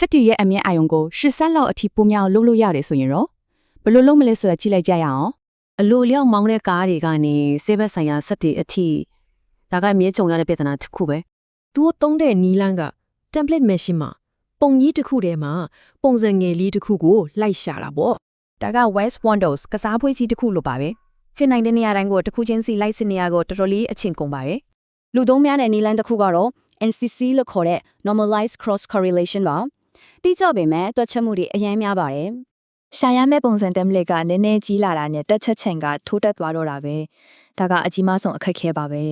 စက်တီရဲ့အမြင့်အာရုံကို80လောက်အထိပိုများလုပ်လို့ရတယ်ဆိုရင်ရောဘယ်လိုလုပ်မလဲဆိုတာကြည့်လိုက်ကြရအောင် အလိုလျောက်မောင်းတဲ့ကားတွေကနေဆေးဘက်ဆိုင်ရာစက်တွေအထိဒါကအမြဲကြုံရတဲ့ပြဿနာတစ်ခုပဲ။ သူသုံးတဲ့နီလန်းက template machine မှာပုံကြီးတစ်ခုထဲမှာပုံစံငယ်လေးတစ်ခုကိုလိုက်ရှာတာပေါ့ ဒါက West Windows ကစားပွဲကြီးတစ်ခုလိုပါပဲဖြစ်နိုင်တဲ့နေရာတိုင်းကိုတစ်ခုချင်းစီလိုက်စစ်နေရကိုတော်တော်လေးအချိန်ကုန်ပါပဲလူသုံးများတဲ့နီလန်းတစ်ခုကတော့ NCC လို့ခေါ်တဲ့ Normalized Cross Correlation ပါတိကျပေမဲ့တွက်ချက်မှုတွေအများများပါတယ်ရှာရမယ့်ပုံစံ template ကနည်းနည်းကြီးလာတာနဲ့တက်ချက်ချိန်ကထိုးတက်သွားတော့တာပဲဒါကအကြီးမားဆုံးအခက်ခဲပါပဲ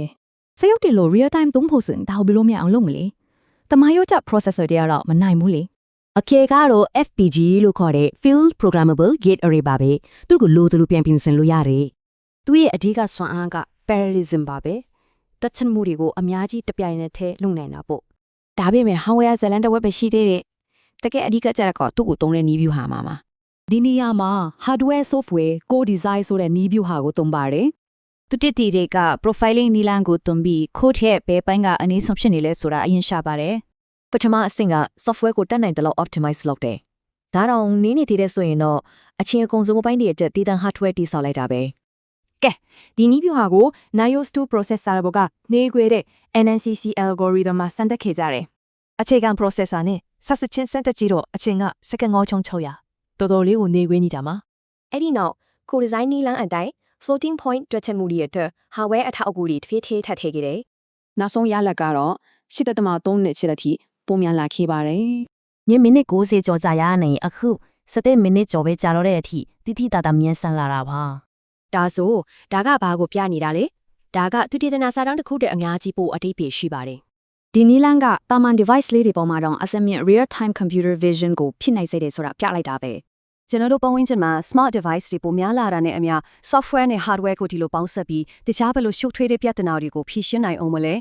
စရုပ်တွေလို real time သုံးဖို့ဆိုရင်ဒါဘယ်လိုမရအောင်လုပ်မလဲတမယိုချ processor တွေကတော့မနိုင်ဘူးလေ အခေကတော့ FPG လို့ခေါ်တဲ့ Field Programmable Gate Array ပါပဲသူ့ကိုလိုသလိုပြန်ပြင်ဆင်လို့ရတယ်သူ့ရဲ့အဓိကစွမ်းအားက parallelism ပါပဲတွက်ချက်မှုတွေကိုအများကြီးတပြိုင်နက်တည်းလုပ်နိုင်တာပေါ့ဒါပေမဲ့ hardware ဇာတ်လမ်းတစ်ဝက်ပဲရှိသေးတယ်တကယ်အဓိကကျတော့သူ့ကိုသုံးတဲ့နည်းဗျူဟာမှာဒီနေရာမှာ hardware software co-design ဆိုတဲ့နည်းဗျူဟာကိုသုံးပါတယ်သူတစ်တီတွေက profiling နည်းလမ်းကိုသုံးပြီး code ရဲ့ဘယ်ပိုင်းကအနည်းဆုံးဖြစ်နေလဲဆိုတာအရင်ရှာပါတယ်ပထမအဆင့်က software ကိုတက်နိုင်တဲ့လောက် optimize လုပ်တယ်။ဒါတော့နင်းနေသေးတဲ့ဆိုရင်တော့အချင်းအကုန်စုံပိုင်းတွေအတွက်တည်တံ့ hardware တိစောက်လိုက်တာပဲကဲဒီနည်းဗျူဟာကို Nios 2 processor ဘောကနေခွေတဲ့ NNCC algorithm မှာစမ်းသပ်ခဲ့ကြတယ်အခြေခံ processor နဲ့ဆက်စချင်းစမ်းသပ်ကြည့်တော့အချင်းကစက္ကန့်9600တော်တော်လေးကိုနေခွေးနေကြမှာအဲ့ဒီနောက် co-design နီလန်းအတိုင်း floating point တွက်ချက်မှုတွေအတွက် hardware အထောက်အကူတွေတစ်ဖြည်းဖြည်းထပ်ထည့်ခဲ့တယ်နောက်ဆုံးရလဒ်ကတော့8.3နဲ့7အထိပုံများလာခဲ့ပါတယ်ညမိနစ်60ကျော်ကြာရနိုင်အခု7မိနစ်ကျော်ပဲကြာတော့တဲ့အထိတိတိတတ်တာမြန်ဆန်လာတာပါဒါဆိုဒါကဘာကိုပြနေတာလဲဒါကသူတည်တနာစာတမ်းတစ်ခုတည်းအများကြီးပို့အတိတ်ဖြစ်ရှိပါတယ်ဒီနီလန်းကတာမန် device လေးတွေပေါ်မှာတော့အစမြင့် real time computer vision ကိုဖြစ်နိုင်စေတယ်ဆိုတာပြလိုက်တာပဲကျွန်တော်တို့ပတ်ဝန်းကျင်မှာ smart device တွေပိုများလာတာနဲ့အမျှ software နဲ့ hardware ကိုဒီလိုပေါင်းစပ်ပြီးတခြားဘယ်လိုရှုပ်ထွေးတဲ့ပြဿနာတွေကိုဖြေရှင်းနိုင်အောင်မလဲ